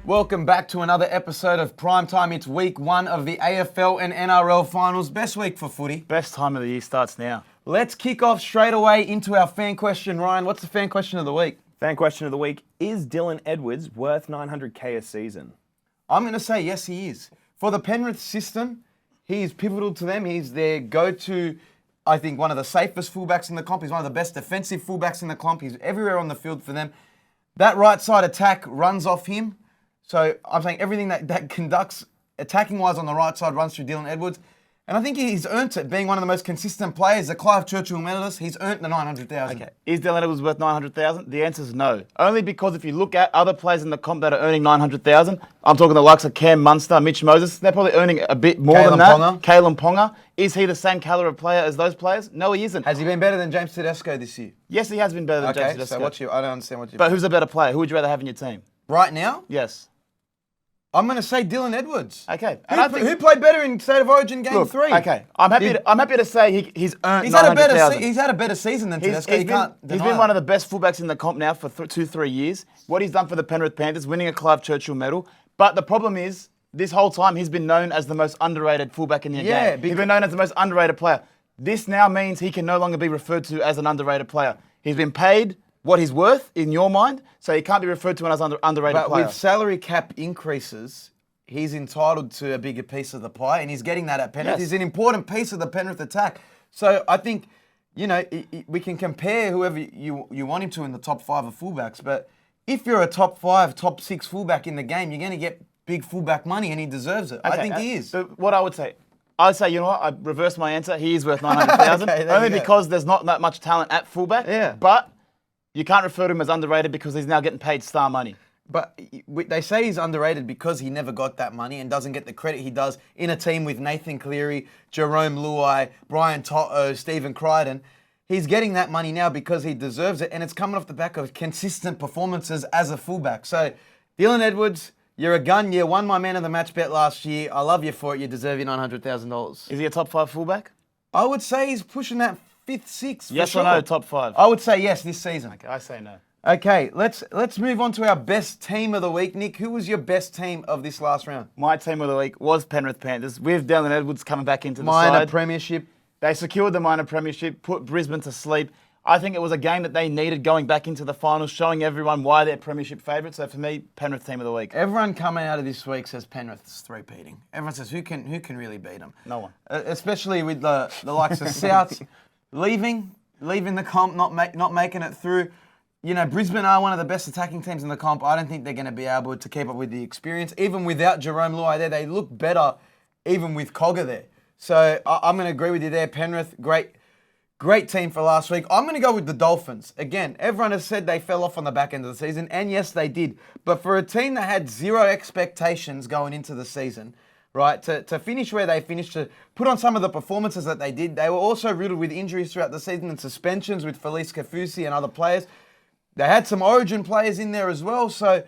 Welcome back to another episode of Primetime. It's week 1 of the AFL and NRL Finals. Best week for footy. Best time of the year starts now. Let's kick off straight away into our fan question. Ryan, what's the fan question of the week? Fan question of the week, is Dylan Edwards worth $900K a season? I'm going to say yes, he is. For the Penrith system, he is pivotal to them. He's their go-to, I think, one of the safest fullbacks in the comp. He's one of the best defensive fullbacks in the comp. He's everywhere on the field for them. That right side attack runs off him. So I'm saying everything that conducts attacking-wise on the right side runs through Dylan Edwards. And I think he's earned it, being one of the most consistent players. The Clive Churchill medalist, he's earned the $900,000. Okay. Is Dylan Edwards worth $900,000? The answer is no. Only because if you look at other players in the comp that are earning $900,000, I'm talking the likes of Cam Munster, Mitch Moses, they're probably earning a bit more than that. Kalen Ponga. Is he the same calibre of player as those players? No, he isn't. Has he been better than James Tedesco this year? Yes, he has been better than James Tedesco. So I don't understand what you... But who's a better player? Who would you rather have in your team? Right now? Yes. I'm going to say Dylan Edwards. Okay. Who played better in State of Origin Game 3? Okay. I'm happy to say he's earned he's $900,000. He's had a better season than Tedesco. He's been one of the best fullbacks in the comp now for 2-3 years. What he's done for the Penrith Panthers, winning a Clive Churchill medal. But the problem is, this whole time he's been known as the most underrated fullback in the game. He's been known as the most underrated player. This now means he can no longer be referred to as an underrated player. He's been paid what he's worth in your mind, so he can't be referred to as an underrated player. But with salary cap increases, he's entitled to a bigger piece of the pie, and he's getting that at Penrith. Yes. He's an important piece of the Penrith attack. So I think, we can compare whoever you want him to in the top 5 of fullbacks, but if you're a top 5, top 6 fullback in the game, you're going to get big fullback money, and he deserves it. Okay, I think he is. So what I would say, you know what, I reversed my answer. He is worth $900,000, Okay, only because there's not that much talent at fullback. Yeah. But you can't refer to him as underrated because he's now getting paid star money. But they say he's underrated because he never got that money and doesn't get the credit he does in a team with Nathan Cleary, Jerome Luai, Brian To'o, Stephen Crichton. He's getting that money now because he deserves it, and it's coming off the back of consistent performances as a fullback. So, Dylan Edwards, you're a gun. You won my man of the match bet last year. I love you for it. You deserve your $900,000. Is he a top 5 fullback? I would say he's pushing that 5th, 6th. Yes or no, top 5? I would say yes this season. Okay, I say no. Okay, let's move on to our best team of the week. Nick, who was your best team of this last round? My team of the week was Penrith Panthers, with Dylan Edwards coming back into the side. Minor premiership. They secured the minor premiership, put Brisbane to sleep. I think it was a game that they needed going back into the finals, showing everyone why they're premiership favourites. So for me, Penrith team of the week. Everyone coming out of this week says Penrith's three-peating. Everyone says who can really beat them? No one. Especially with the likes of South leaving the comp, not making it through. Brisbane are one of the best attacking teams in the comp. I don't think they're going to be able to keep up with the experience. Even without Jerome Luai there, they look better even with Cogger there. So I'm going to agree with you there. Penrith, great team for last week. I'm going to go with the Dolphins. Again, everyone has said they fell off on the back end of the season, and yes, they did. But for a team that had zero expectations going into the season, right, to finish where they finished, to put on some of the performances that they did, they were also riddled with injuries throughout the season and suspensions with Felice Kafusi and other players. They had some Origin players in there as well, so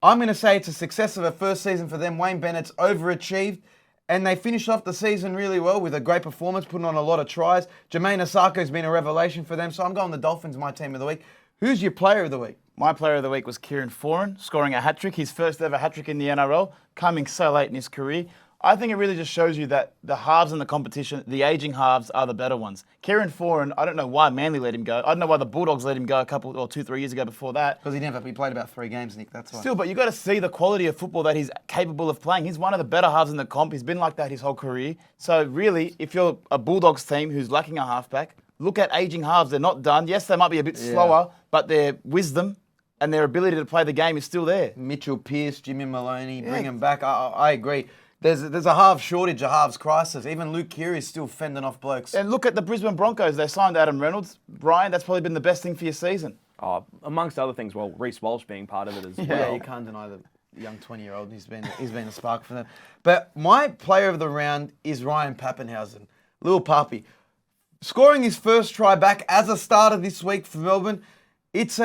I'm going to say it's a success of a first season for them. Wayne Bennett's overachieved, and they finished off the season really well with a great performance, putting on a lot of tries. Jermaine Osako's been a revelation for them, so I'm going the Dolphins, my team of the week. Who's your player of the week? My player of the week was Kieran Foran, scoring a hat-trick, his first ever hat-trick in the NRL, coming so late in his career. I think it really just shows you that the halves in the competition, the ageing halves, are the better ones. Kieran Foran, I don't know why Manly let him go. I don't know why the Bulldogs let him go 2-3 years ago before that. Because he played about 3 games, Nick, that's why. Still, but you got to see the quality of football that he's capable of playing. He's one of the better halves in the comp. He's been like that his whole career. So really, if you're a Bulldogs team who's lacking a halfback, look at ageing halves. They're not done. Yes, they might be a bit slower, but their wisdom and their ability to play the game is still there. Mitchell Pearce, Jimmy Maloney, bring him back. I agree. There's a half shortage, a halves crisis. Even Luke Keary is still fending off blokes. And look at the Brisbane Broncos. They signed Adam Reynolds. Brian, that's probably been the best thing for your season. Amongst other things, Reece Walsh being part of it as well. Yeah, you can't deny the young 20-year-old. He's been a spark for them. But my player of the round is Ryan Pappenhausen. Little Pappy. Scoring his first try back as a starter this week for Melbourne. It's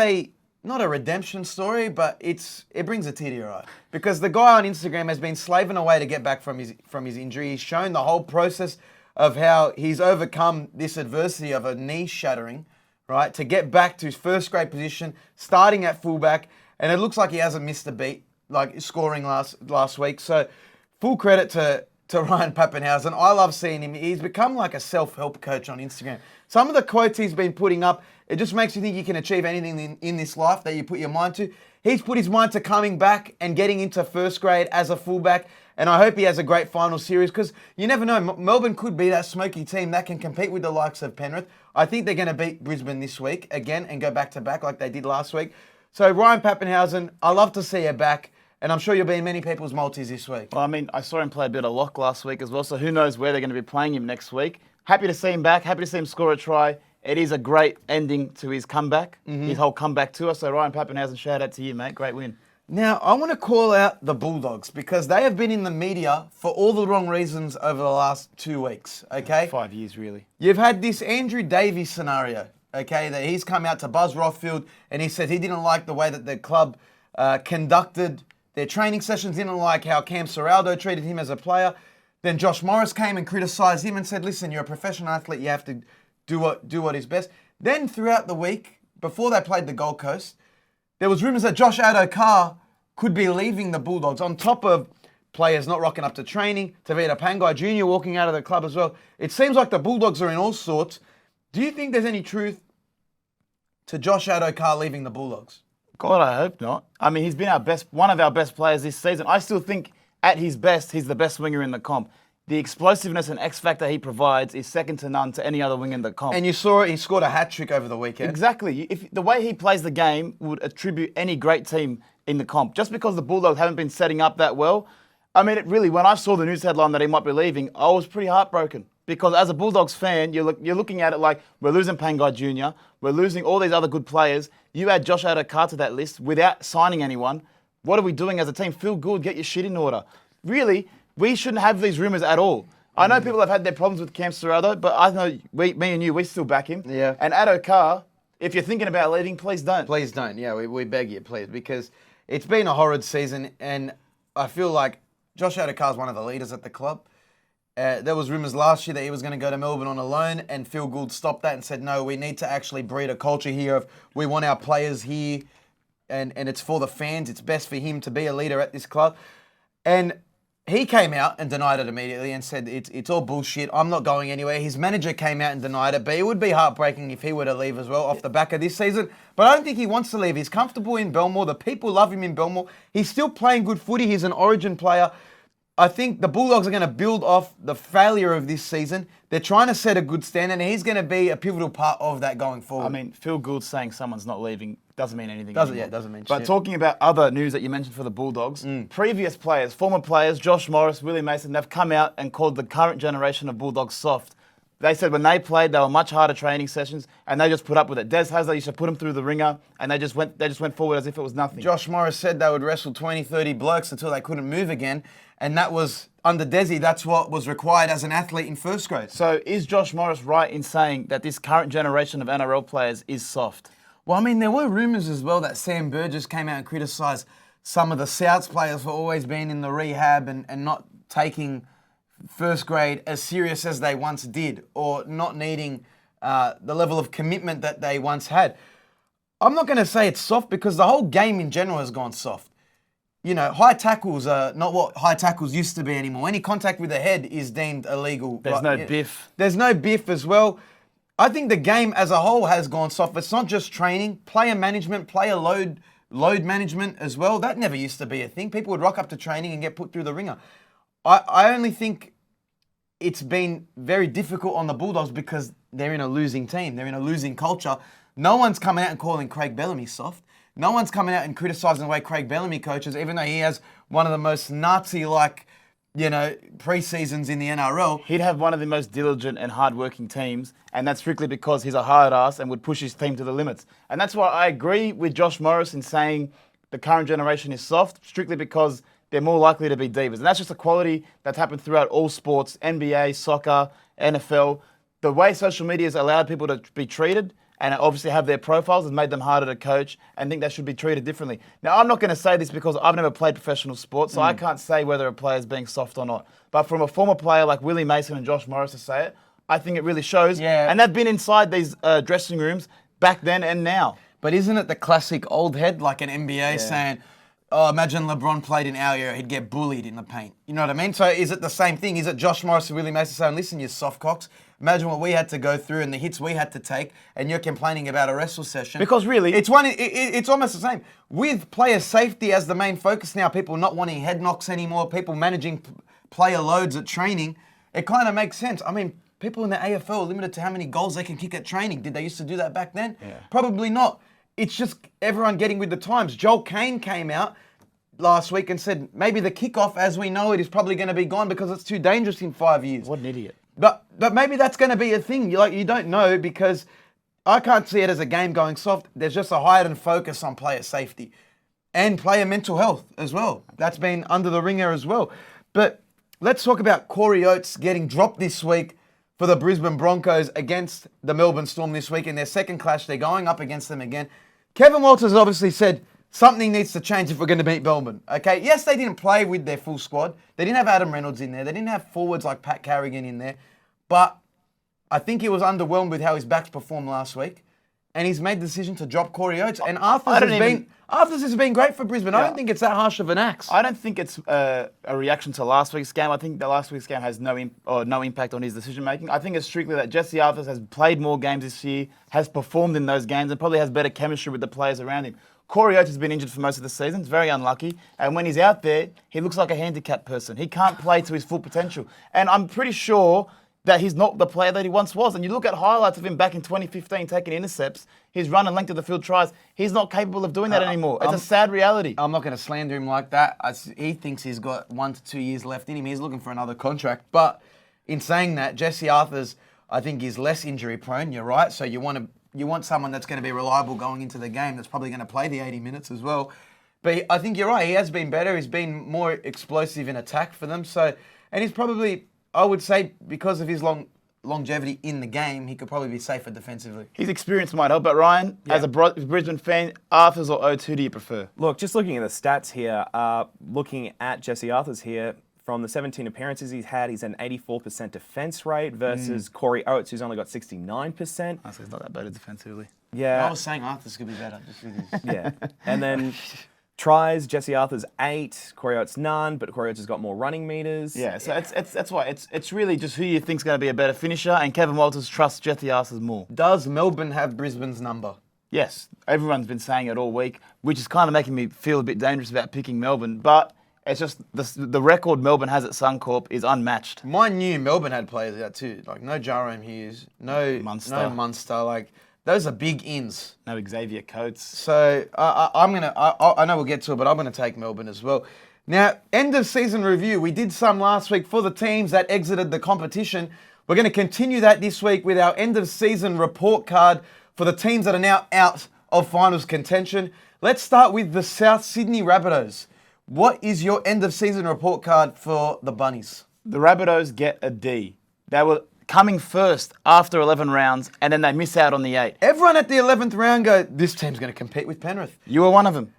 not a redemption story, but it brings a tear to your eye. Because the guy on Instagram has been slaving away to get back from his injury. He's shown the whole process of how he's overcome this adversity of a knee shattering, right, to get back to his first grade position, starting at fullback, and it looks like he hasn't missed a beat like scoring last week. So full credit to Ryan Papenhuyzen. I love seeing him. He's become like a self-help coach on Instagram. Some of the quotes he's been putting up, it just makes you think you can achieve anything in this life that you put your mind to. He's put his mind to coming back and getting into first grade as a fullback. And I hope he has a great final series because you never know. Melbourne could be that smoky team that can compete with the likes of Penrith. I think they're going to beat Brisbane this week again and go back to back like they did last week. So Ryan Papenhuyzen, I love to see you back. And I'm sure you'll be in many people's multis this week. Well, I mean, I saw him play a bit of lock last week as well, so who knows where they're going to be playing him next week. Happy to see him back. Happy to see him score a try. It is a great ending to his comeback, his whole comeback tour. So Ryan Papenhuyzen, shout out to you, mate. Great win. Now, I want to call out the Bulldogs because they have been in the media for all the wrong reasons over the last 2 weeks, okay? 5 years, really. You've had this Andrew Davies scenario, okay, that he's come out to Buzz Rothfield and he said he didn't like the way that the club conducted their training sessions, didn't like how Cam Serraldo treated him as a player. Then Josh Morris came and criticised him and said, listen, you're a professional athlete, you have to do what is best. Then throughout the week, before they played the Gold Coast, there was rumours that Josh Addod-Carr could be leaving the Bulldogs, on top of players not rocking up to training, Tavita Pangai Jr. walking out of the club as well. It seems like the Bulldogs are in all sorts. Do you think there's any truth to Josh Addod-Carr leaving the Bulldogs? God, I hope not. I mean, he's been one of our best players this season. I still think at his best, he's the best winger in the comp. The explosiveness and X factor he provides is second to none to any other winger in the comp. And you saw it, he scored a hat-trick over the weekend. Exactly. If the way he plays the game would attribute any great team in the comp. Just because the Bulldogs haven't been setting up that well, I mean, when I saw the news headline that he might be leaving, I was pretty heartbroken. Because as a Bulldogs fan, you're looking at it like, we're losing Pangai Jr., we're losing all these other good players. You add Josh Addod-Carr to that list without signing anyone. What are we doing as a team? Feel good, get your shit in order. Really, we shouldn't have these rumours at all. I know people have had their problems with Cam Serraldo, but I know me and you, we still back him. Yeah. And AddoCarr, if you're thinking about leaving, please don't. Please don't. Yeah, we beg you, please, because it's been a horrid season, and I feel like Josh Addod-Carr is one of the leaders at the club. There was rumours last year that he was going to go to Melbourne on a loan, and Phil Gould stopped that and said, no, we need to actually breed a culture here of we want our players here, and it's for the fans. It's best for him to be a leader at this club. And he came out and denied it immediately and said, it's all bullshit. I'm not going anywhere. His manager came out and denied it, but it would be heartbreaking if he were to leave as well off the back of this season. But I don't think he wants to leave. He's comfortable in Belmore. The people love him in Belmore. He's still playing good footy. He's an origin player. I think the Bulldogs are going to build off the failure of this season. They're trying to set a good standard, and he's going to be a pivotal part of that going forward. I mean, Phil Gould saying someone's not leaving doesn't mean anything anymore. Yeah, it doesn't mean shit. But talking about other news that you mentioned for the Bulldogs, previous players, former players, Josh Morris, Willie Mason, they've come out and called the current generation of Bulldogs soft. They said when they played, they were much harder training sessions, and they just put up with it. Des Hasler used to put them through the ringer, and they just went forward as if it was nothing. Josh Morris said they would wrestle 20, 30 blokes until they couldn't move again, and that was, under Desi, that's what was required as an athlete in first grade. So is Josh Morris right in saying that this current generation of NRL players is soft? Well, I mean, there were rumours as well that Sam Burgess came out and criticised some of the Souths players for always being in the rehab and not taking first grade as serious as they once did, or not needing the level of commitment that they once had. I'm not going to say it's soft because the whole game in general has gone soft. You know, high tackles are not what high tackles used to be anymore. Any contact with the head is deemed illegal. There's no biff. There's no biff as well. I think the game as a whole has gone soft. It's not just training, player management, player load management as well. That never used to be a thing. People would rock up to training and get put through the ringer. I only think it's been very difficult on the Bulldogs because they're in a losing team. They're in a losing culture. No one's coming out and calling Craig Bellamy soft. No one's coming out and criticising the way Craig Bellamy coaches, even though he has one of the most Nazi-like, pre-seasons in the NRL. He'd have one of the most diligent and hard-working teams, and that's strictly because he's a hard ass and would push his team to the limits. And that's why I agree with Josh Morris in saying the current generation is soft, strictly because they're more likely to be divas. And that's just a quality that's happened throughout all sports, NBA, soccer, NFL. The way social media has allowed people to be treated and obviously have their profiles has made them harder to coach and think they should be treated differently. Now, I'm not going to say this because I've never played professional sports, so I can't say whether a player is being soft or not. But from a former player like Willie Mason and Josh Morris to say it, I think it really shows. Yeah. And they've been inside these dressing rooms back then and now. But isn't it the classic old head, like an NBA saying, oh, imagine LeBron played in our era, he'd get bullied in the paint. You know what I mean? So is it the same thing? Is it Josh Morris and Willie Mason saying, listen, you soft cocks, imagine what we had to go through and the hits we had to take, and you're complaining about a wrestle session. Because really... It's almost the same. With player safety as the main focus now, people not wanting head knocks anymore, people managing player loads at training, it kind of makes sense. I mean, people in the AFL are limited to how many goals they can kick at training. Did they used to do that back then? Yeah. Probably not. It's just everyone getting with the times. Joel Kane came out last week and said maybe the kickoff as we know it is probably going to be gone because it's too dangerous in 5 years. What an idiot. But maybe that's going to be a thing. You don't know because I can't see it as a game going soft. There's just a heightened focus on player safety and player mental health as well. That's been under the ringer as well. But let's talk about Corey Oates getting dropped this week for the Brisbane Broncos against the Melbourne Storm this week in their second clash. They're going up against them again. Kevin Walters obviously said something needs to change if we're going to beat Melbourne. Okay, yes, they didn't play with their full squad. They didn't have Adam Reynolds in there. They didn't have forwards like Pat Carrigan in there. But I think he was underwhelmed with how his backs performed last week. And he's made the decision to drop Corey Oates. And Arthurs has been great for Brisbane. I don't think it's that harsh of an axe. I don't think it's a reaction to last week's game. I think that last week's game has no impact on his decision making. I think it's strictly that Jesse Arthurs has played more games this year, has performed in those games, and probably has better chemistry with the players around him. Corey Oates has been injured for most of the season. It's very unlucky. And when he's out there, he looks like a handicapped person. He can't play to his full potential. And I'm pretty sure that he's not the player that he once was. And you look at highlights of him back in 2015 taking intercepts, his run and length of the field tries, he's not capable of doing that anymore. It's a sad reality. I'm not going to slander him like that. He thinks he's got 1 to 2 years left in him. He's looking for another contract. But in saying that, Jesse Arthurs, I think, is less injury prone. You're right. So you want someone that's going to be reliable going into the game that's probably going to play the 80 minutes as well. But I think you're right. He has been better. He's been more explosive in attack for them. And he's probably, I would say, because of his longevity in the game, he could probably be safer defensively. His experience might help, but Ryan, as a Brisbane fan, Arthurs or Oates, who do you prefer? Look, just looking at the stats here, looking at Jesse Arthurs here, from the 17 appearances he's had, he's an 84% defence rate versus Corey Oates, who's only got 69%. Honestly, he's not that better defensively. Yeah. I was saying Arthurs could be better. Just with his... Yeah. And then tries, Jesse Arthur's 8, Corey Oates none, but Corey Oates has got more running meters. Yeah, so that's why it's really just who you think's going to be a better finisher, and Kevin Walters trusts Jesse Arthurs more. Does Melbourne have Brisbane's number? Yes, everyone's been saying it all week, which is kind of making me feel a bit dangerous about picking Melbourne, but it's just the record Melbourne has at Suncorp is unmatched. Mine knew Melbourne had players out too, like no Jarome Hughes, no Munster, like those are big ins. No Xavier Coates. So I know we'll get to it, but I'm gonna take Melbourne as well. Now, end of season review. We did some last week for the teams that exited the competition. We're going to continue that this week with our end of season report card for the teams that are now out of finals contention. Let's start with the South Sydney Rabbitohs. What is your end of season report card for the Bunnies? The Rabbitohs get a D. They were coming first after 11 rounds, and then they miss out on the 8. Everyone at the 11th round go, this team's going to compete with Penrith. You were one of them.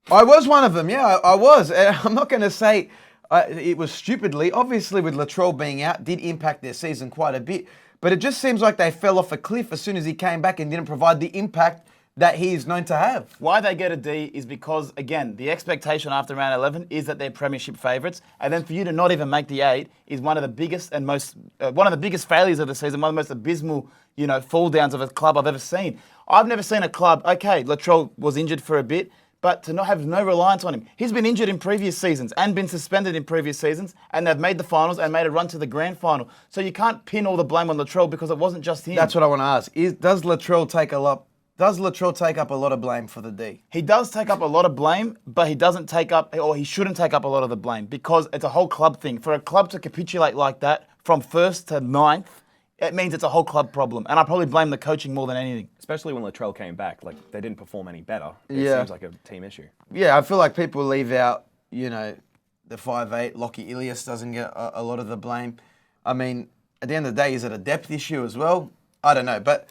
I was one of them, yeah, I was. I'm not going to say it was stupidly. Obviously, with Latrell being out, did impact their season quite a bit. But it just seems like they fell off a cliff as soon as he came back and didn't provide the impact that he is known to have. Why they get a D is because, again, the expectation after round 11 is that they're premiership favourites, and then for you to not even make the 8 is one of the biggest and one of the biggest failures of the season, one of the most abysmal, fall downs of a club I've ever seen. I've never seen a club. Okay, Latrell was injured for a bit, but to not have no reliance on him. He's been injured in previous seasons and been suspended in previous seasons, and they've made the finals and made a run to the grand final. So you can't pin all the blame on Latrell because it wasn't just him. That's what I want to ask. Does Latrell take up a lot of blame for the D? He does take up a lot of blame, but he doesn't take up, or he shouldn't take up a lot of the blame because it's a whole club thing. For a club to capitulate like that from 1st to 9th, it means it's a whole club problem. And I probably blame the coaching more than anything. Especially when Latrell came back. Like, they didn't perform any better. It seems like a team issue. Yeah, I feel like people leave out, the 5'8", Lockie Ilias doesn't get a lot of the blame. I mean, at the end of the day, is it a depth issue as well? I don't know. But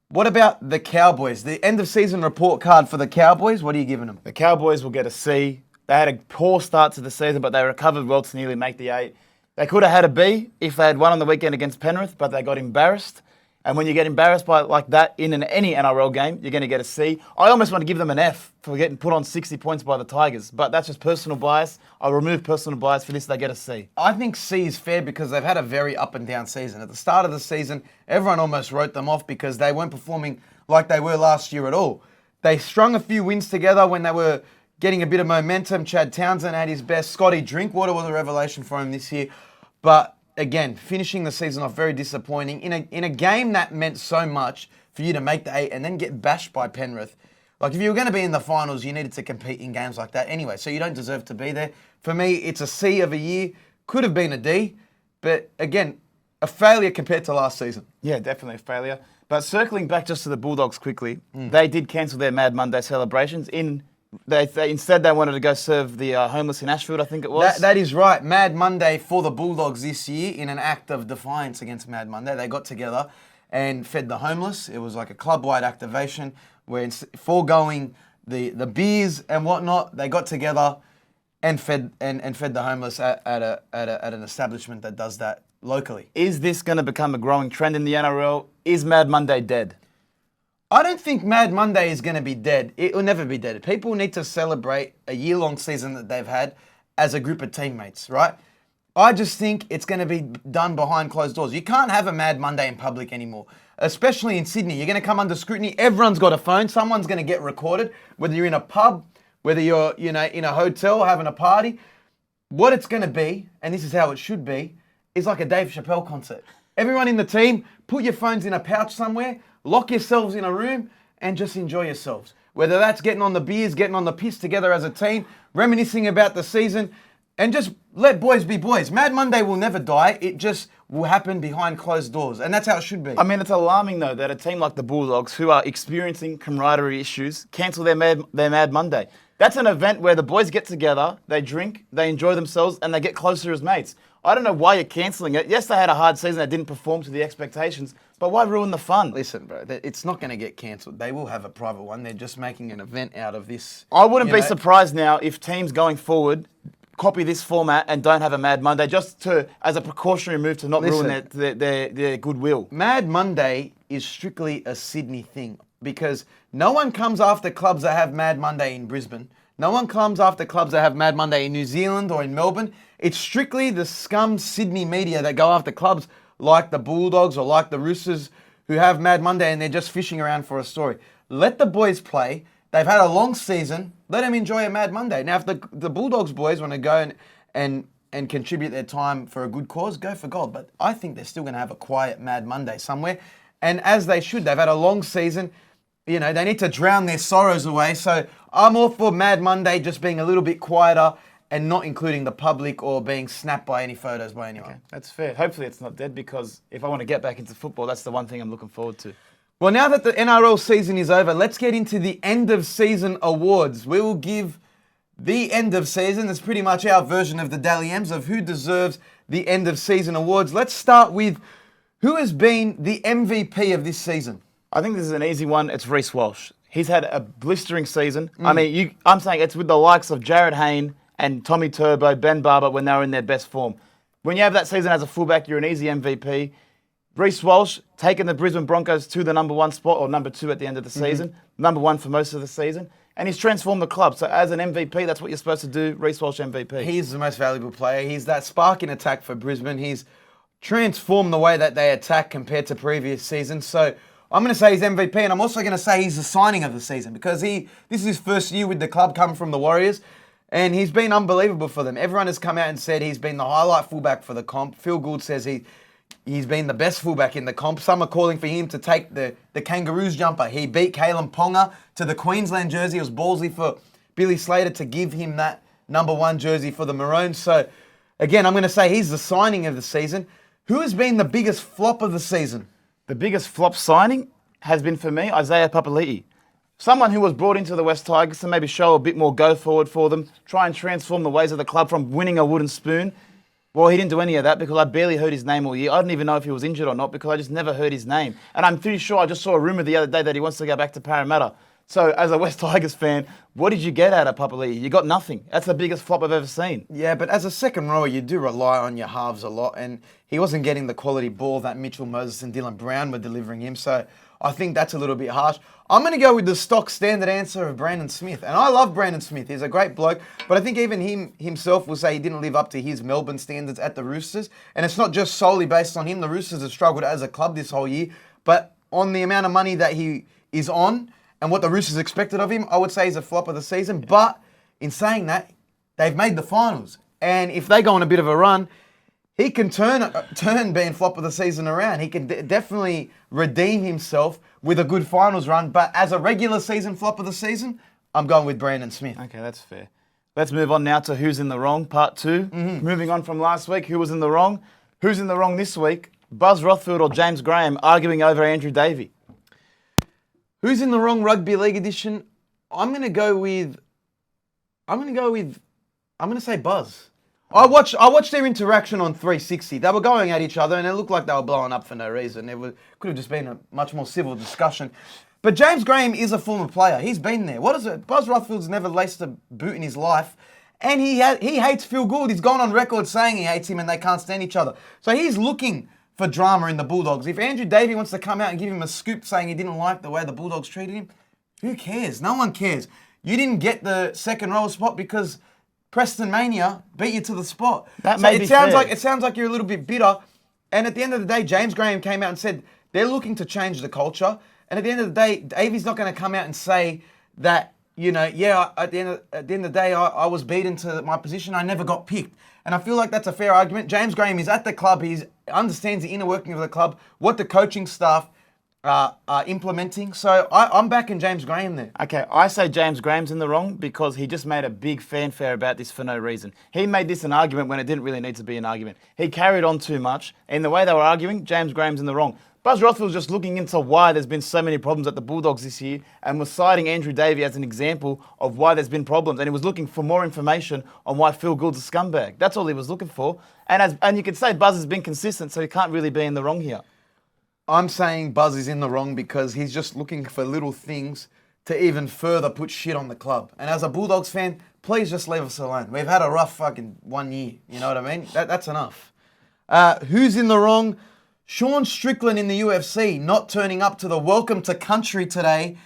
what about the Cowboys? The end of season report card for the Cowboys, what are you giving them? The Cowboys will get a C. They had a poor start to the season, but they recovered well to nearly make the 8. They could have had a B if they had won on the weekend against Penrith, but they got embarrassed. And when you get embarrassed by like that in any NRL game, you're going to get a C. I almost want to give them an F for getting put on 60 points by the Tigers, but that's just personal bias. I'll remove personal bias for this. They get a C. I think C is fair because they've had a very up and down season. At the start of the season, everyone almost wrote them off because they weren't performing like they were last year at all. They strung a few wins together when they were getting a bit of momentum. Chad Townsend had his best. Scotty Drinkwater was a revelation for him this year. But again, finishing the season off very disappointing. In a game that meant so much for you to make the 8 and then get bashed by Penrith. Like, if you were going to be in the finals, you needed to compete in games like that anyway. So you don't deserve to be there. For me, it's a C of a year. Could have been a D. But again, a failure compared to last season. Yeah, definitely a failure. But circling back just to the Bulldogs quickly, they did cancel their Mad Monday celebrations. Instead, they wanted to go serve the homeless in Ashfield, I think it was. That is right. Mad Monday for the Bulldogs this year in an act of defiance against Mad Monday. They got together and fed the homeless. It was like a club-wide activation where foregoing the beers and whatnot, they got together and fed the homeless at an establishment that does that locally. Is this going to become a growing trend in the NRL? Is Mad Monday dead? I don't think Mad Monday is going to be dead. It will never be dead. People need to celebrate a year-long season that they've had as a group of teammates, right? I just think it's going to be done behind closed doors. You can't have a Mad Monday in public anymore, especially in Sydney. You're going to come under scrutiny. Everyone's got a phone. Someone's going to get recorded, whether you're in a pub, whether you're in a hotel having a party. What it's going to be, and this is how it should be, is like a Dave Chappelle concert. Everyone in the team, put your phones in a pouch somewhere, lock yourselves in a room, and just enjoy yourselves. Whether that's getting on the beers, getting on the piss together as a team, reminiscing about the season, and just let boys be boys. Mad Monday will never die. It just will happen behind closed doors. And that's how it should be. I mean, it's alarming, though, that a team like the Bulldogs, who are experiencing camaraderie issues, cancel their Mad Monday. That's an event where the boys get together, they drink, they enjoy themselves, and they get closer as mates. I don't know why you're cancelling it. Yes, they had a hard season. They didn't perform to the expectations. But why ruin the fun? Listen, bro, it's not going to get cancelled. They will have a private one. They're just making an event out of this. I wouldn't be surprised now if teams going forward copy this format and don't have a Mad Monday just as a precautionary move to not ruin their goodwill. Mad Monday is strictly a Sydney thing because no one comes after clubs that have Mad Monday in Brisbane. No one comes after clubs that have Mad Monday in New Zealand or in Melbourne. It's strictly the scum Sydney media that go after clubs like the Bulldogs or like the Roosters who have Mad Monday and they're just fishing around for a story. Let the boys play. They've had a long season. Let them enjoy a Mad Monday. Now, if the Bulldogs boys want to go and contribute their time for a good cause, go for gold. But I think they're still going to have a quiet Mad Monday somewhere. And as they should. They've had a long season. You know, they need to drown their sorrows away. So I'm all for Mad Monday just being a little bit quieter and not including the public or being snapped by any photos by anyone. Okay, that's fair. Hopefully it's not dead because if I want to get back into football, that's the one thing I'm looking forward to. Well, now that the NRL season is over, let's get into the end of season awards. We will give the end of season. That's pretty much our version of the Dally M's of who deserves the end of season awards. Let's start with who has been the MVP of this season. I think this is an easy one. It's Reece Walsh. He's had a blistering season. I mean, I'm saying it's with the likes of Jared Hayne and Tommy Turbo, Ben Barber when they were in their best form. When you have that season as a fullback, you're an easy MVP. Reece Walsh taking the Brisbane Broncos to the number 1 spot, or number 2 at the end of the season. Number 1 for most of the season. And he's transformed the club. So as an MVP, that's what you're supposed to do. Reece Walsh MVP. He's the most valuable player. He's that spark in attack for Brisbane. He's transformed the way that they attack compared to previous seasons. So I'm going to say he's MVP, and I'm also going to say he's the signing of the season because this is his first year with the club coming from the Warriors, and he's been unbelievable for them. Everyone has come out and said he's been the highlight fullback for the comp. Phil Gould says he's been the best fullback in the comp. Some are calling for him to take the Kangaroos jumper. He beat Kalen Ponga to the Queensland jersey. It was ballsy for Billy Slater to give him that number 1 jersey for the Maroons. So, again, I'm going to say he's the signing of the season. Who has been the biggest flop of the season? The biggest flop signing has been, for me, Isaiah Papali'i. Someone who was brought into the West Tigers to maybe show a bit more go forward for them, try and transform the ways of the club from winning a wooden spoon. Well, he didn't do any of that because I barely heard his name all year. I didn't even know if he was injured or not because I just never heard his name. And I'm pretty sure I just saw a rumour the other day that he wants to go back to Parramatta. So, as a West Tigers fan, what did you get out of Papali'i? You got nothing. That's the biggest flop I've ever seen. Yeah, but as a second rower, you do rely on your halves a lot, and he wasn't getting the quality ball that Mitchell Moses and Dylan Brown were delivering him, so I think that's a little bit harsh. I'm going to go with the stock standard answer of Brandon Smith, and I love Brandon Smith. He's a great bloke, but I think even himself will say he didn't live up to his Melbourne standards at the Roosters, and it's not just solely based on him. The Roosters have struggled as a club this whole year, but on the amount of money that he is on, and what the Roosters expected of him, I would say he's a flop of the season. But in saying that, they've made the finals. And if they go on a bit of a run, he can turn being flop of the season around. He can definitely redeem himself with a good finals run. But as a regular season flop of the season, I'm going with Brandon Smith. Okay, that's fair. Let's move on now to Who's in the Wrong, part 2. Moving on from last week, who was in the wrong? Who's in the wrong this week? Buzz Rothfield or James Graham arguing over Andrew Davey? Who's in the wrong rugby league edition? I'm going to say Buzz. I watched their interaction on 360. They were going at each other and it looked like they were blowing up for no reason. Could have just been a much more civil discussion. But James Graham is a former player. He's been there. What is it? Buzz Rothfield's never laced a boot in his life. And he hates Phil Gould. He's gone on record saying he hates him and they can't stand each other. So he's looking for drama in the Bulldogs. If Andrew Davey wants to come out and give him a scoop saying he didn't like the way the Bulldogs treated him, who cares? No one cares. You didn't get the second row spot because Preston Mania beat you to the spot. It sounds like you're a little bit bitter. And at the end of the day, James Graham came out and said they're looking to change the culture. And at the end of the day, Davey's not going to come out and say that, at the end of the day, I was beaten to my position. I never got picked. And I feel like that's a fair argument. James Graham is at the club. He understands the inner working of the club, what the coaching staff are implementing. So I'm backing James Graham there. Okay, I say James Graham's in the wrong because he just made a big fanfare about this for no reason. He made this an argument when it didn't really need to be an argument. He carried on too much. In the way they were arguing, James Graham's in the wrong. Buzz Rothfield's just looking into why there's been so many problems at the Bulldogs this year and was citing Andrew Davey as an example of why there's been problems. And he was looking for more information on why Phil Gould's a scumbag. That's all he was looking for. And you could say Buzz has been consistent, so he can't really be in the wrong here. I'm saying Buzz is in the wrong because he's just looking for little things to even further put shit on the club. And as a Bulldogs fan, please just leave us alone. We've had a rough fucking 1 year. You know what I mean? That's enough. Who's in the wrong? Sean Strickland in the UFC not turning up to the Welcome to Country today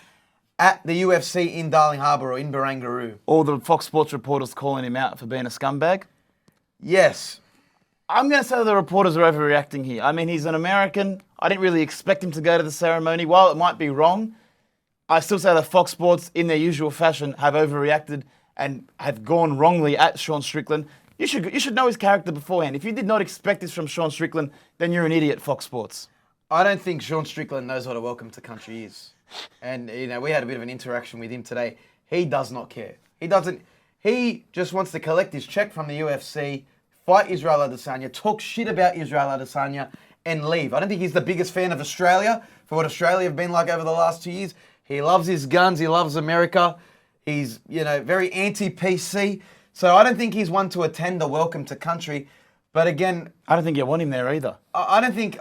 at the UFC in Darling Harbour or in Barangaroo. All the Fox Sports reporters calling him out for being a scumbag? Yes. I'm going to say the reporters are overreacting here. I mean, he's an American. I didn't really expect him to go to the ceremony. While it might be wrong, I still say that Fox Sports, in their usual fashion, have overreacted and have gone wrongly at Sean Strickland. You should know his character beforehand. If you did not expect this from Sean Strickland, then you're an idiot, Fox Sports. I don't think Sean Strickland knows what a Welcome to Country is. And, we had a bit of an interaction with him today. He does not care. He just wants to collect his check from the UFC, fight Israel Adesanya, talk shit about Israel Adesanya, and leave. I don't think he's the biggest fan of Australia, for what Australia have been like over the last 2 years. He loves his guns. He loves America. He's, very anti-PC. So I don't think he's one to attend the Welcome to Country. But again, I don't think you want him there either. I don't think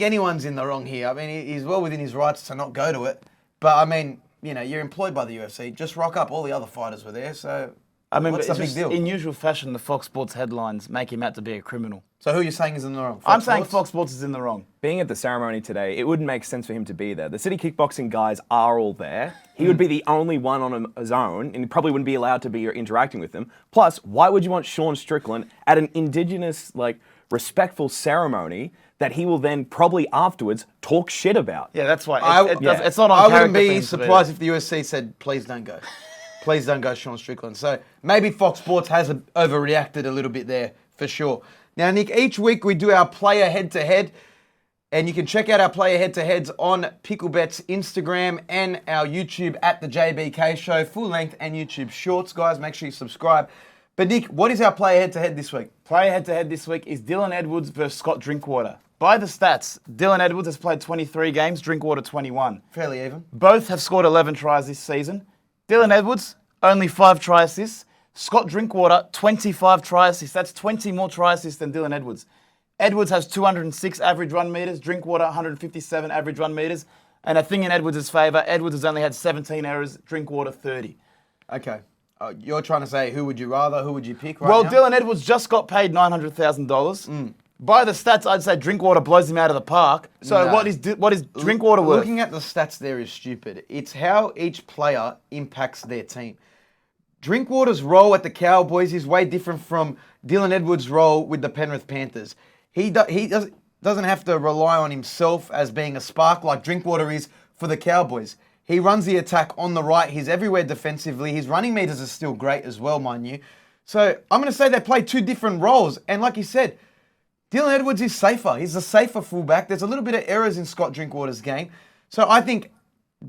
anyone's in the wrong here. I mean, he's well within his rights to not go to it. But I mean, you're employed by the UFC. Just rock up. All the other fighters were there. So what's the big deal? In usual fashion, the Fox Sports headlines make him out to be a criminal. So who are you saying is in the wrong? I'm saying Fox Sports is in the wrong. Being at the ceremony today, it wouldn't make sense for him to be there. The City Kickboxing guys are all there. He would be the only one on his own, and he probably wouldn't be allowed to be interacting with them. Plus, why would you want Sean Strickland at an Indigenous, respectful ceremony that he will then probably afterwards talk shit about? Yeah, that's why. It's not on I wouldn't character be surprised if the UFC said, please don't go. Please don't go, Sean Strickland. So maybe Fox Sports has overreacted a little bit there, for sure. Now, Nick, each week we do our player head-to-head, and you can check out our player head-to-heads on Picklebet's Instagram and our YouTube at The JBK Show, full length and YouTube shorts. Guys, make sure you subscribe. But Nick, what is our player head-to-head this week? Player head-to-head this week is Dylan Edwards versus Scott Drinkwater. By the stats, Dylan Edwards has played 23 games, Drinkwater 21. Fairly even. Both have scored 11 tries this season. Dylan Edwards, only 5 try assists. Scott Drinkwater, 25 try assists. That's 20 more try assists than Dylan Edwards. Edwards has 206 average run meters. Drinkwater, 157 average run meters. And a thing in Edwards' favour, Edwards has only had 17 errors, Drinkwater 30. Okay. You're trying to say who would you rather, who would you pick right Well, now? Dylan Edwards just got paid $900,000. By the stats, I'd say Drinkwater blows him out of the park. So No. what is Drinkwater worth? Looking at the stats there is stupid. It's how each player impacts their team. Drinkwater's role at the Cowboys is way different from Dylan Edwards' role with the Penrith Panthers. He doesn't have to rely on himself as being a spark like Drinkwater is for the Cowboys. He runs the attack on the right. He's everywhere defensively. His running meters are still great as well, mind you. So I'm going to say they play two different roles. And like you said, Dylan Edwards is safer. He's a safer fullback. There's a little bit of errors in Scott Drinkwater's game. So I think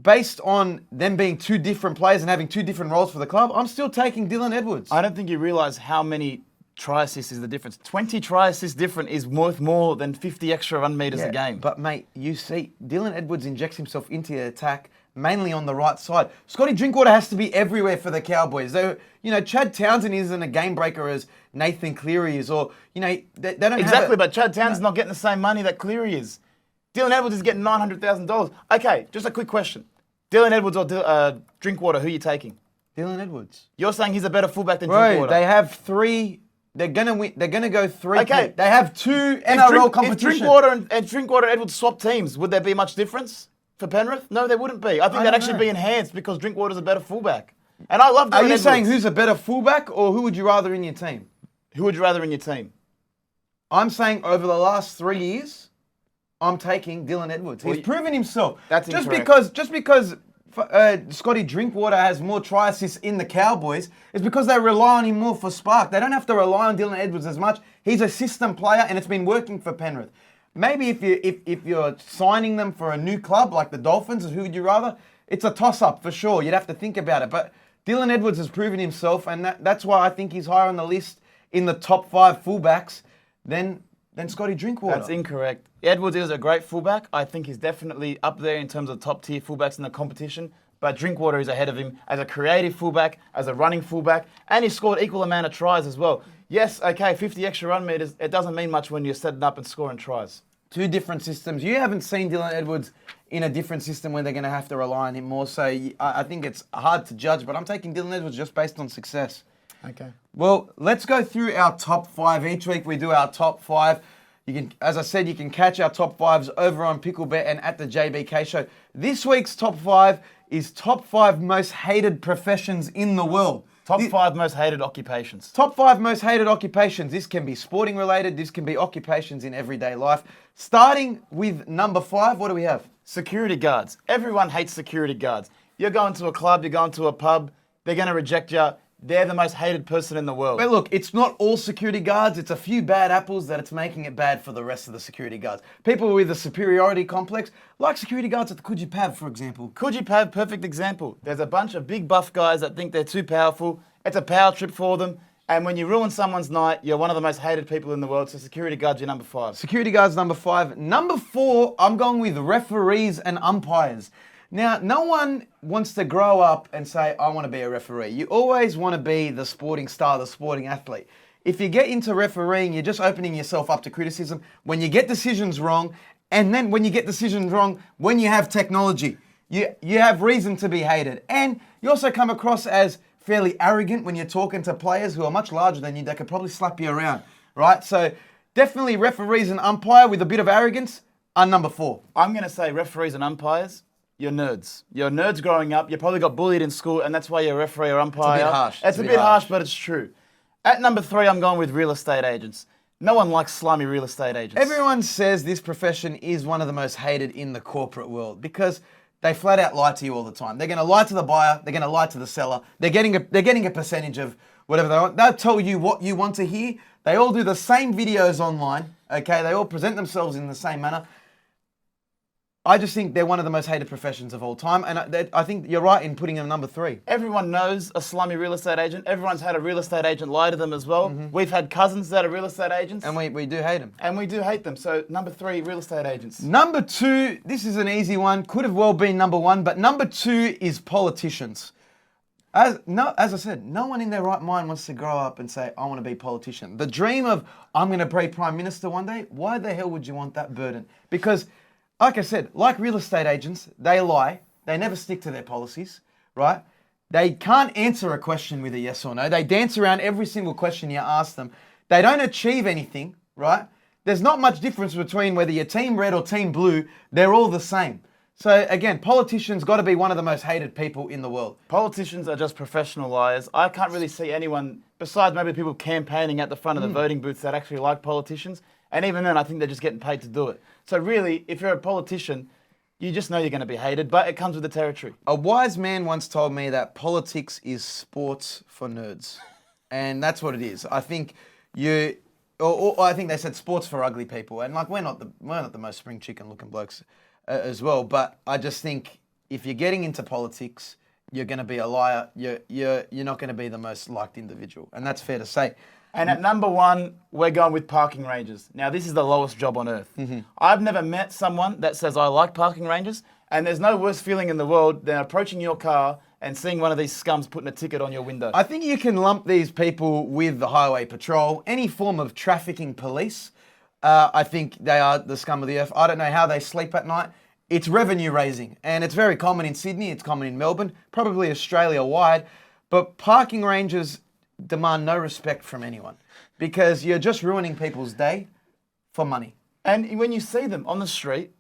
based on them being two different players and having two different roles for the club, I'm still taking Dylan Edwards. I don't think you realise how many try assists is the difference. 20 try assists different is worth more than 50 extra run meters a game. But mate, you see, Dylan Edwards injects himself into the attack mainly on the right side. Scotty Drinkwater has to be everywhere for the Cowboys. Chad Townsend isn't a game breaker as Nathan Cleary is, or they don't Exactly, but Chad Townsend's not getting the same money that Cleary is. Dylan Edwards is getting $900,000. Okay, just a quick question. Dylan Edwards or Drinkwater, who are you taking? Dylan Edwards. You're saying he's a better fullback than Bro, Drinkwater. they have three. They're gonna win. They're gonna go three. Okay. They have two NRL competition. If Drinkwater and Drinkwater and Edwards swap teams, would there be much difference for Penrith? No, there wouldn't be. I think that'd actually be enhanced because Drinkwater's a better fullback. And I love Dylan Are you Edwards. saying who's a better fullback, or who would you rather in your team? Who would you rather in your team? I'm saying over the last 3 years, I'm taking Dylan Edwards. He's proven himself. That's just incorrect. because Scotty Drinkwater has more try assists in the Cowboys, it's because they rely on him more for spark. They don't have to rely on Dylan Edwards as much. He's a system player, and it's been working for Penrith. Maybe if you're signing them for a new club like the Dolphins, who would you rather? It's a toss-up for sure. You'd have to think about it. But Dylan Edwards has proven himself, and that's why I think he's higher on the list in the top 5 fullbacks than Scotty Drinkwater. That's incorrect. Edwards is a great fullback. I think he's definitely up there in terms of top tier fullbacks in the competition. But Drinkwater is ahead of him as a creative fullback, as a running fullback, and he scored equal amount of tries as well. Yes, okay, 50 extra run meters, it doesn't mean much when you're setting up and scoring tries. Two different systems. You haven't seen Dylan Edwards in a different system where they're going to have to rely on him more. So I think it's hard to judge, but I'm taking Dylan Edwards just based on success. Okay. Well, let's go through our top 5. Each week we do our top 5. You can, as I said, you can catch our top 5s over on Picklebet and at the JBK Show. This week's top 5 is top 5 most hated professions in the world. Top 5 most hated occupations. Top 5 most hated occupations. This can be sporting related. This can be occupations in everyday life. Starting with number 5, what do we have? Security guards. Everyone hates security guards. You're going to a club, you're going to a pub, they're going to reject you. They're the most hated person in the world. But look, it's not all security guards. It's a few bad apples that it's making it bad for the rest of the security guards. People with a superiority complex, like security guards at the Coogee Pav, for example. Coogee Pav, perfect example. There's a bunch of big buff guys that think they're too powerful. It's a power trip for them. And when you ruin someone's night, you're one of the most hated people in the world. So security guards, you're number 5. Security guards, number 5. Number 4, I'm going with referees and umpires. Now, no one wants to grow up and say, I want to be a referee. You always want to be the sporting star, the sporting athlete. If you get into refereeing, you're just opening yourself up to criticism when you get decisions wrong, and then when you get decisions wrong, when you have technology, you have reason to be hated. And you also come across as fairly arrogant when you're talking to players who are much larger than you that could probably slap you around, right? So definitely referees and umpire with a bit of arrogance are number 4. I'm going to say referees and umpires. You're nerds. You're nerds growing up. You probably got bullied in school, and that's why you're a referee or umpire. It's a bit harsh. It's a bit harsh, but it's true. At number 3, I'm going with real estate agents. No one likes slimy real estate agents. Everyone says this profession is one of the most hated in the corporate world because they flat out lie to you all the time. They're going to lie to the buyer. They're going to lie to the seller. They're getting a percentage of whatever they want. They'll tell you what you want to hear. They all do the same videos online. Okay, they all present themselves in the same manner. I just think they're one of the most hated professions of all time, and I think you're right in putting them number 3. Everyone knows a slimy real estate agent. Everyone's had a real estate agent lie to them as well. We've had cousins that are real estate agents. And we do hate them. And we do hate them. So number 3, real estate agents. Number 2, this is an easy one. Could have well been number 1, but number 2 is politicians. As I said, no one in their right mind wants to grow up and say, I want to be a politician. The dream of, I'm going to be Prime Minister one day, why the hell would you want that burden? Because like I said, like real estate agents, they lie. They never stick to their policies, right? They can't answer a question with a yes or no. They dance around every single question you ask them. They don't achieve anything, right? There's not much difference between whether you're team red or team blue. They're all the same. So again, politicians got to be one of the most hated people in the world. Politicians are just professional liars. I can't really see anyone, besides maybe people campaigning at the front of the voting booths, that actually like politicians. And even then, I think they're just getting paid to do it. So really, if you're a politician, you just know you're going to be hated, but it comes with the territory. A wise man once told me that politics is sports for nerds. And that's what it is. I think or I think they said sports for ugly people. And like, we're not the most spring chicken looking blokes as well. But I just think if you're getting into politics, you're going to be a liar. You're not going to be the most liked individual. And that's fair to say. And at number 1, we're going with parking ranges. Now, this is the lowest job on earth. I've never met someone that says, I like parking ranges, and there's no worse feeling in the world than approaching your car and seeing one of these scums putting a ticket on your window. I think you can lump these people with the highway patrol, any form of trafficking police. I think they are the scum of the earth. I don't know how they sleep at night. It's revenue raising, and it's very common in Sydney, it's common in Melbourne, probably Australia-wide, but parking ranges demand no respect from anyone because you're just ruining people's day for money. And when you see them on the street,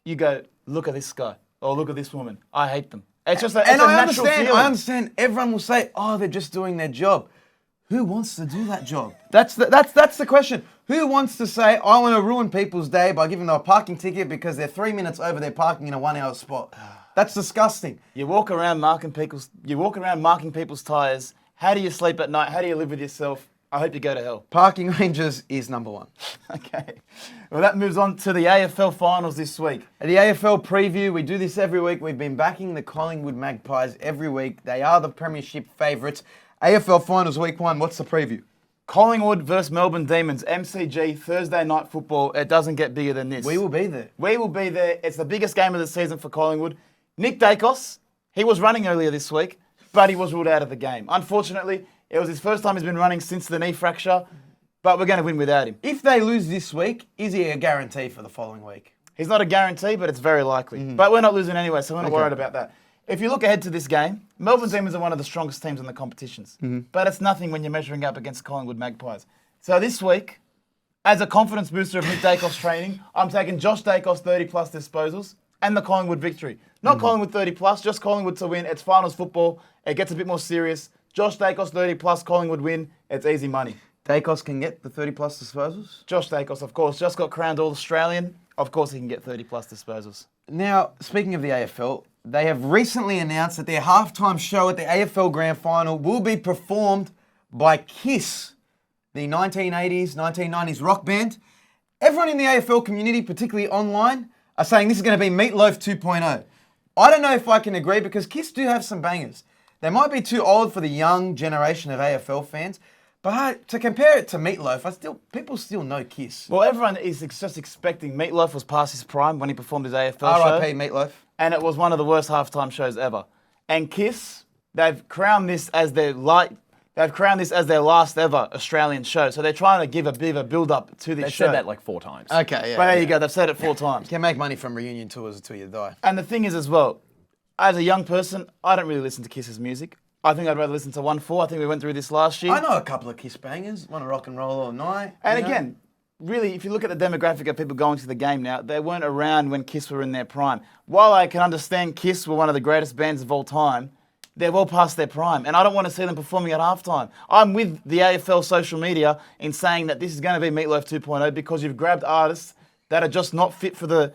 you go, look at this guy, or look at this woman. I hate them. It's just a natural feeling. I understand. Everyone will say, oh, they're just doing their job. Who wants to do that job? That's the question. Who wants to say, I want to ruin people's day by giving them a parking ticket because they're 3 minutes over their parking in a 1 hour spot? That's disgusting. You walk around marking people's tyres. How do you sleep at night? How do you live with yourself? I hope you go to hell. Parking ranges is number 1. Okay. Well, that moves on to the AFL Finals this week. At the AFL Preview, we do this every week. We've been backing the Collingwood Magpies every week. They are the premiership favourites. AFL Finals Week 1, what's the preview? Collingwood versus Melbourne Demons, MCG, Thursday night football. It doesn't get bigger than this. We will be there. We will be there. It's the biggest game of the season for Collingwood. Nick Dacos, he was running earlier this week, but he was ruled out of the game. Unfortunately, it was his first time he's been running since the knee fracture, but we're going to win without him. If they lose this week, is he a guarantee for the following week? He's not a guarantee, but it's very likely. But we're not losing anyway, so we're not worried about that. If you look ahead to this game, Melbourne Demons are one of the strongest teams in the competitions, but it's nothing when you're measuring up against Collingwood Magpies. So this week, as a confidence booster of Nick Dacos training, I'm taking Josh Dacos 30-plus disposals and the Collingwood victory. Not Collingwood 30-plus, just Collingwood to win. It's finals football. It gets a bit more serious. Josh Dacos 30-plus, Collingwood win. It's easy money. Dacos can get the 30-plus disposals? Josh Dacos, of course, just got crowned All-Australian. Of course he can get 30-plus disposals. Now, speaking of the AFL, they have recently announced that their halftime show at the AFL Grand Final will be performed by Kiss, the 1980s, 1990s rock band. Everyone in the AFL community, particularly online, are saying this is going to be Meatloaf 2.0. I don't know if I can agree because Kiss do have some bangers. They might be too old for the young generation of AFL fans, but to compare it to Meatloaf, people still know Kiss. Well, everyone is just expecting Meatloaf was past his prime when he performed his AFL show. R.I.P. Meatloaf. And it was one of the worst halftime shows ever. And Kiss, they've crowned this as their last ever Australian show. So they're trying to give a bit of a build-up to this show. They said that like 4 times. Okay, yeah. But there you go, they've said it 4 times. You can make money from reunion tours until you die. And the thing is as well, as a young person, I don't really listen to Kiss's music. I think I'd rather listen to 1-4. I think we went through this last year. I know a couple of Kiss bangers. Want to rock and roll all night. And again, really, if you look at the demographic of people going to the game now, they weren't around when Kiss were in their prime. While I can understand Kiss were one of the greatest bands of all time, they're well past their prime. And I don't want to see them performing at halftime. I'm with the AFL social media in saying that this is going to be Meatloaf 2.0 because you've grabbed artists that are just not fit for the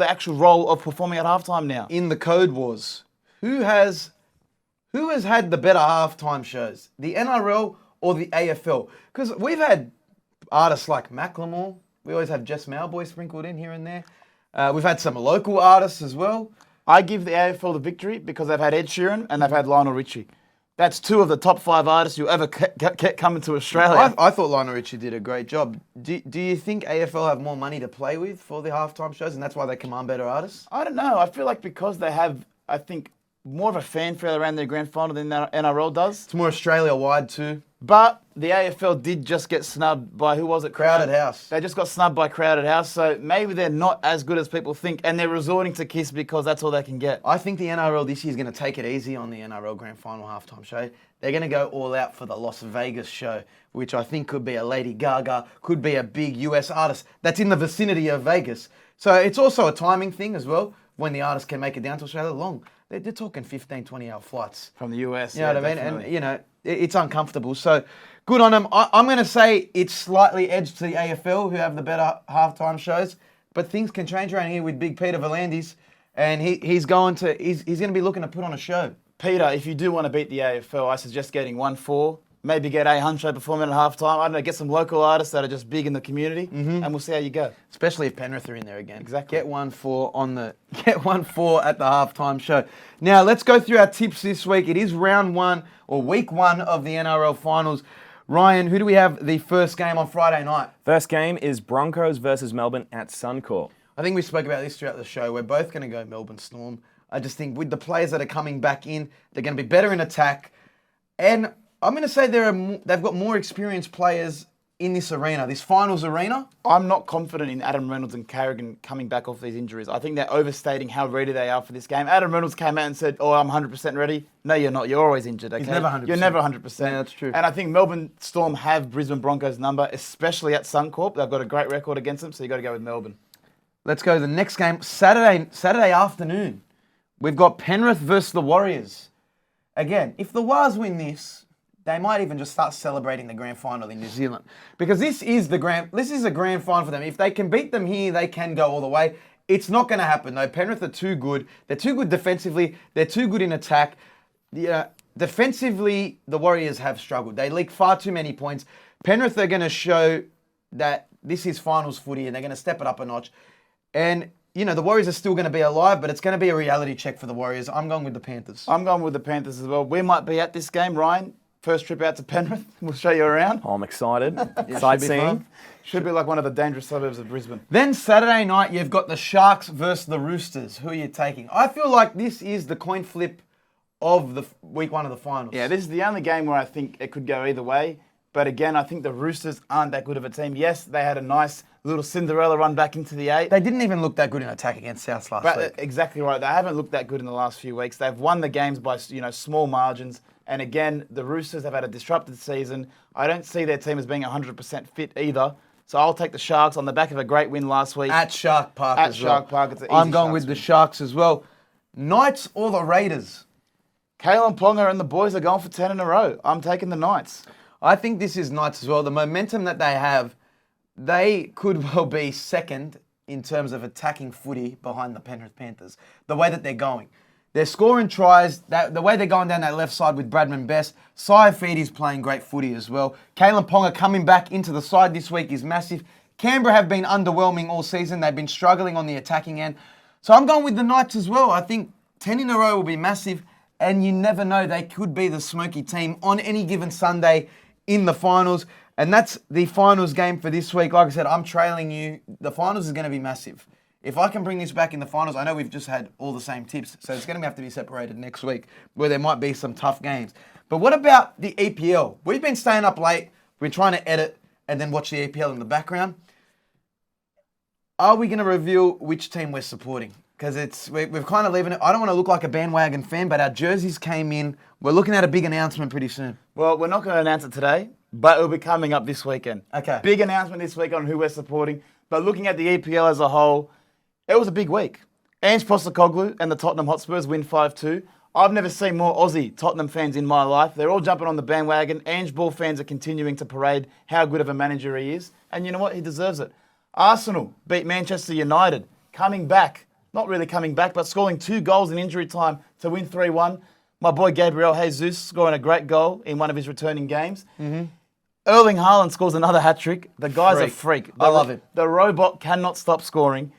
actual role of performing at halftime now. In the Code Wars, who has had the better halftime shows? The NRL or the AFL? Because we've had artists like Macklemore. We always have Jess Mauboy sprinkled in here and there. We've had some local artists as well. I give the AFL the victory because they've had Ed Sheeran and they've had Lionel Richie. That's 2 of the top 5 artists you ever get coming to Australia. I thought Lionel Richie did a great job. Do you think AFL have more money to play with for the halftime shows and that's why they command better artists? I don't know. I feel like because they have, I think, more of a fanfare around their grand final than the NRL does. It's more Australia-wide too. But the AFL did just get snubbed by, who was it? Crowded House. They just got snubbed by Crowded House, so maybe they're not as good as people think, and they're resorting to Kiss because that's all they can get. I think the NRL this year is going to take it easy on the NRL Grand Final halftime show. They're going to go all out for the Las Vegas show, which I think could be a Lady Gaga, could be a big US artist that's in the vicinity of Vegas. So it's also a timing thing as well, when the artist can make it down to Australia long. They're talking 15, 20-hour flights. From the US, You know what I mean? And, you know, it's uncomfortable. So good on them. I'm going to say it's slightly edged to the AFL, who have the better halftime shows. But things can change around here with Big Peter V'landys. And he's going to be looking to put on a show. Peter, if you do want to beat the AFL, I suggest getting 1-4. Maybe get a Huncho performing at halftime. I don't know, get some local artists that are just big in the community, and we'll see how you go. Especially if Penrith are in there again. Exactly. Get 1-4 at the halftime show. Now let's go through our tips this week. It is round one or week one of the NRL Finals. Ryan, who do we have the first game on Friday night? First game is Broncos versus Melbourne at Suncorp. I think we spoke about this throughout the show. We're both going to go Melbourne Storm. I just think with the players that are coming back in, they're going to be better in attack. And I'm going to say they've got more experienced players in this arena, this finals arena. I'm not confident in Adam Reynolds and Carrigan coming back off these injuries. I think they're overstating how ready they are for this game. Adam Reynolds came out and said, I'm 100% ready. No, you're not. You're always injured, okay? He's never 100%. You're never 100%. Yeah, that's true. And I think Melbourne Storm have Brisbane Broncos' number, especially at Suncorp. They've got a great record against them, so you've got to go with Melbourne. Let's go to the next game, Saturday afternoon. We've got Penrith versus the Warriors. Again, if the Wars win this, they might even just start celebrating the grand final in New Zealand. Because this is a grand final for them. If they can beat them here, they can go all the way. It's not going to happen, though. Penrith are too good. They're too good defensively. They're too good in attack. Defensively, the Warriors have struggled. They leak far too many points. Penrith are going to show that this is finals footy and they're going to step it up a notch. And, you know, the Warriors are still going to be alive, but it's going to be a reality check for the Warriors. I'm going with the Panthers. I'm going with the Panthers as well. We might be at this game, Ryan. First trip out to Penrith. We'll show you around. Oh, I'm excited. Yeah, Sightseeing. Should be like one of the dangerous suburbs of Brisbane. Then Saturday night, you've got the Sharks versus the Roosters. Who are you taking? I feel like this is the coin flip of the week one of the finals. Yeah, this is the only game where I think it could go either way. But again, I think the Roosters aren't that good of a team. Yes, they had a nice little Cinderella run back into the 8. They didn't even look that good in attack against South last week. Exactly right. They haven't looked that good in the last few weeks. They've won the games by small margins. And again, the Roosters have had a disrupted season. I don't see their team as being 100% fit either. So I'll take the Sharks on the back of a great win last week. At Shark Park At as Shark well. Park, it's an easy I'm going Sharks with the win. Sharks as well. Knights or the Raiders? Kalen Ponga and the boys are going for 10 in a row. I'm taking the Knights. I think this is Knights as well. The momentum that they have, they could well be second in terms of attacking footy behind the Penrith Panthers. The way that they're going. They're scoring tries. The way they're going down that left side with Bradman Best. Saifiti's playing great footy as well. Kalen Ponga coming back into the side this week is massive. Canberra have been underwhelming all season. They've been struggling on the attacking end. So I'm going with the Knights as well. I think 10 in a row will be massive. And you never know, they could be the smoky team on any given Sunday in the finals. And that's the finals game for this week. Like I said, I'm trailing you. The finals is going to be massive. If I can bring this back in the finals, I know we've just had all the same tips, so it's going to have to be separated next week, where there might be some tough games. But what about the EPL? We've been staying up late. We're trying to edit and then watch the EPL in the background. Are we going to reveal which team we're supporting? Because we're kind of leaving it. I don't want to look like a bandwagon fan, but our jerseys came in. We're looking at a big announcement pretty soon. Well, we're not going to announce it today, but it'll be coming up this weekend. Okay. Big announcement this week on who we're supporting. But looking at the EPL as a whole, it was a big week. Ange Postecoglou and the Tottenham Hotspurs win 5-2. I've never seen more Aussie Tottenham fans in my life. They're all jumping on the bandwagon. Ange Ball fans are continuing to parade how good of a manager he is. And you know what? He deserves it. Arsenal beat Manchester United, coming back. Not really coming back, but scoring 2 goals in injury time to win 3-1. My boy Gabriel Jesus scoring a great goal in one of his returning games. Mm-hmm. Erling Haaland scores another hat-trick. The guy's a freak. I love it. The robot cannot stop scoring.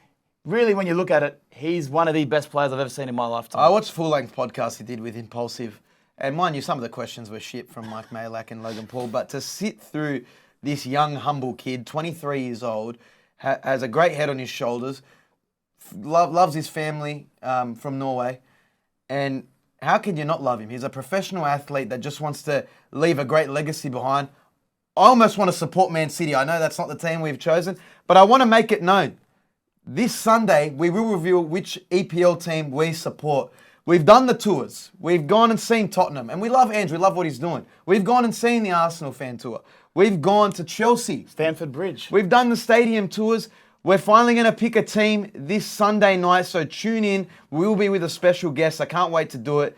Really, when you look at it, he's one of the best players I've ever seen in my lifetime. I watched full-length podcast he did with Impulsive, and mind you, some of the questions were shit from Mike Malak and Logan Paul, but to sit through this young, humble kid, 23 years old, has a great head on his shoulders, loves his family from Norway, and how can you not love him? He's a professional athlete that just wants to leave a great legacy behind. I almost want to support Man City. I know that's not the team we've chosen, but I want to make it known. This Sunday, we will reveal which EPL team we support. We've done the tours. We've gone and seen Tottenham, and we love Andrew. We love what he's doing. We've gone and seen the Arsenal fan tour. We've gone to Chelsea. Stamford Bridge. We've done the stadium tours. We're finally going to pick a team this Sunday night, so tune in. We'll be with a special guest. I can't wait to do it.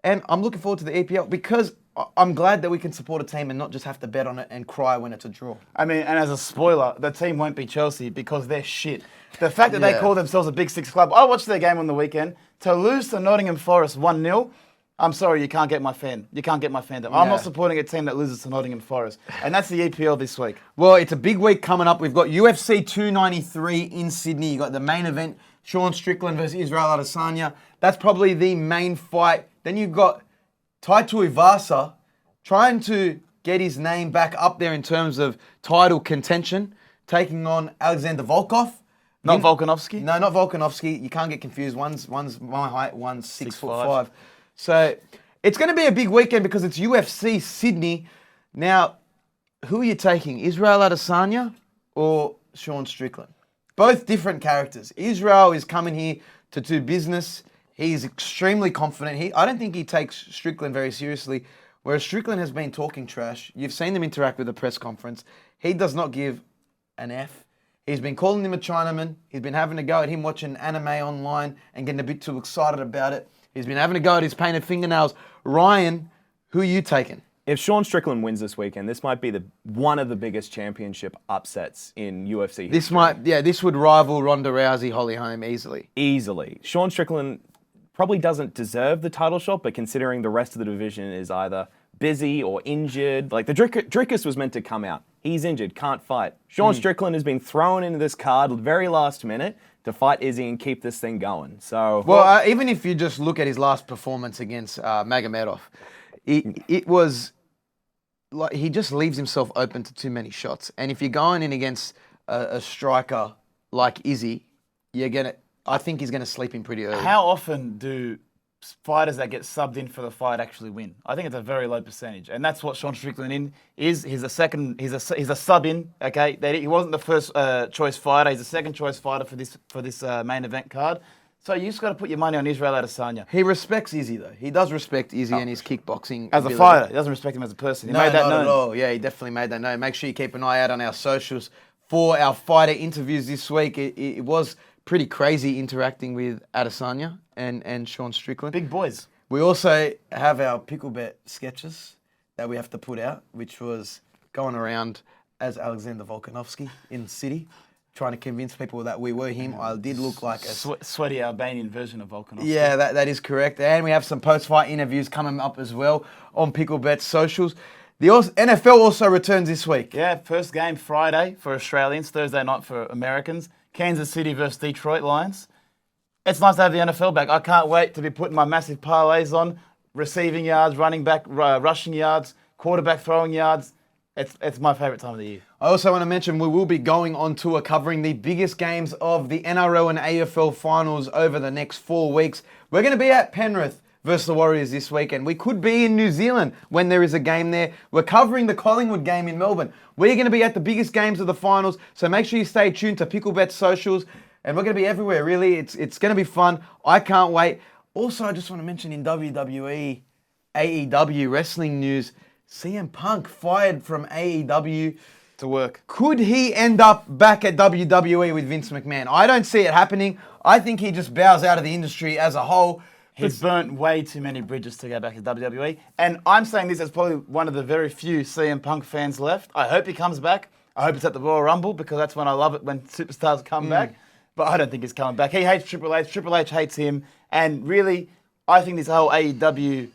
And I'm looking forward to the EPL because I'm glad that we can support a team and not just have to bet on it and cry when it's a draw. I mean, and as a spoiler, the team won't be Chelsea because they're shit. The fact that they call themselves a Big Six club, I watched their game on the weekend. To lose to Nottingham Forest 1-0, I'm sorry, you can't get my fan. You can't get my fandom. I'm not supporting a team that loses to Nottingham Forest. And that's the EPL this week. Well, it's a big week coming up. We've got UFC 293 in Sydney. You've got the main event, Sean Strickland versus Israel Adesanya. That's probably the main fight. Then you've got Tai Tuivasa trying to get his name back up there in terms of title contention, taking on Alexander Volkov. Not Volkanovski? No, not Volkanovski. You can't get confused. One's my height, one's 6'5". So it's going to be a big weekend because it's UFC Sydney. Now, who are you taking? Israel Adesanya or Sean Strickland? Both different characters. Israel is coming here to do business. He's extremely confident. I don't think he takes Strickland very seriously. Whereas Strickland has been talking trash. You've seen them interact with the press conference. He does not give an F. He's been calling him a Chinaman. He's been having a go at him watching anime online and getting a bit too excited about it. He's been having a go at his painted fingernails. Ryan, who are you taking? If Sean Strickland wins this weekend, this might be one of the biggest championship upsets in UFC history. This would rival Ronda Rousey, Holly Holm easily. Easily. Sean Strickland probably doesn't deserve the title shot, but considering the rest of the division is either busy or injured, like the Drickus was meant to come out. He's injured, can't fight. Sean Strickland has been thrown into this card very last minute to fight Izzy and keep this thing going. So, even if you just look at his last performance against Magomedov, it was like he just leaves himself open to too many shots. And if you're going in against a striker like Izzy, I think he's gonna sleep him pretty early. How often do fighters that get subbed in for the fight actually win? I think it's a very low percentage, and that's what Sean Strickland is. He's a sub in. Okay, he wasn't the first choice fighter. He's a second choice fighter for this main event card. So you just got to put your money on Israel Adesanya. He respects Izzy though. He does respect Izzy and his kickboxing as a fighter. He doesn't respect him as a person. He made that known. At all. Yeah, he definitely made that known. Make sure you keep an eye out on our socials for our fighter interviews this week. It was pretty crazy interacting with Adesanya and Sean Strickland. Big boys. We also have our Picklebet sketches that we have to put out, which was going around as Alexander Volkanovski in the city, trying to convince people that we were him. I did look like a sweaty Albanian version of Volkanovski. Yeah, that is correct. And we have some post-fight interviews coming up as well on Picklebet socials. The NFL also returns this week. Yeah, first game Friday for Australians, Thursday night for Americans. Kansas City versus Detroit Lions. It's nice to have the NFL back. I can't wait to be putting my massive parlays on. Receiving yards, running back, rushing yards, quarterback throwing yards. It's my favourite time of the year. I also want to mention we will be going on tour covering the biggest games of the NRL and AFL finals over the next 4 weeks. We're going to be at Penrith versus the Warriors this weekend. We could be in New Zealand when there is a game there. We're covering the Collingwood game in Melbourne. We're going to be at the biggest games of the finals, so make sure you stay tuned to Picklebet socials, and we're going to be everywhere, really. It's going to be fun. I can't wait. Also, I just want to mention in WWE, AEW wrestling news, CM Punk fired from AEW to work. Could he end up back at WWE with Vince McMahon? I don't see it happening. I think he just bows out of the industry as a whole. He's burnt way too many bridges to go back to WWE. And I'm saying this as probably one of the very few CM Punk fans left. I hope he comes back. I hope it's at the Royal Rumble because that's when I love it, when superstars come back. But I don't think he's coming back. He hates Triple H. Triple H hates him. And really, I think this whole AEW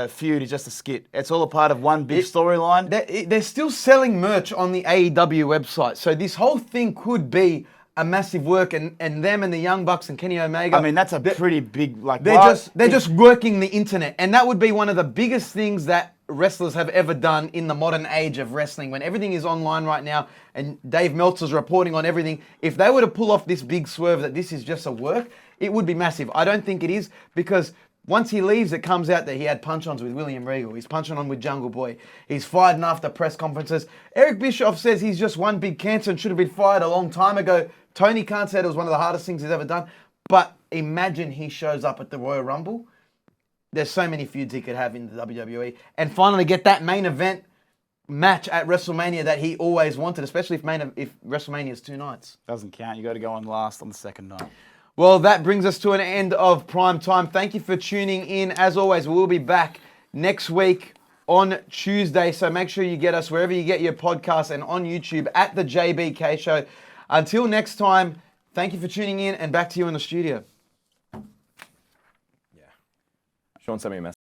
feud is just a skit. It's all a part of one big storyline. They're still selling merch on the AEW website. So this whole thing could be a massive work, and them and the Young Bucks and Kenny Omega. I mean, that's a pretty big, they're just working the internet. And that would be one of the biggest things that wrestlers have ever done in the modern age of wrestling, when everything is online right now and Dave Meltzer's reporting on everything. If they were to pull off this big swerve that this is just a work, it would be massive. I don't think it is, because Once he leaves, it comes out that he had punch-ons with William Regal. He's punching on with Jungle Boy. He's fired after press conferences. Eric Bischoff says he's just one big cancer and should have been fired a long time ago. Tony Khan said it was one of the hardest things he's ever done. But imagine he shows up at the Royal Rumble. There's so many feuds he could have in the WWE. And finally get that main event match at WrestleMania that he always wanted, especially if WrestleMania is 2 nights. Doesn't count. You got to go on last on the second night. Well, that brings us to an end of Prime Time. Thank you for tuning in. As always, we'll be back next week on Tuesday. So make sure you get us wherever you get your podcasts and on YouTube at The JBK Show. Until next time, thank you for tuning in and back to you in the studio. Sean sent me a message.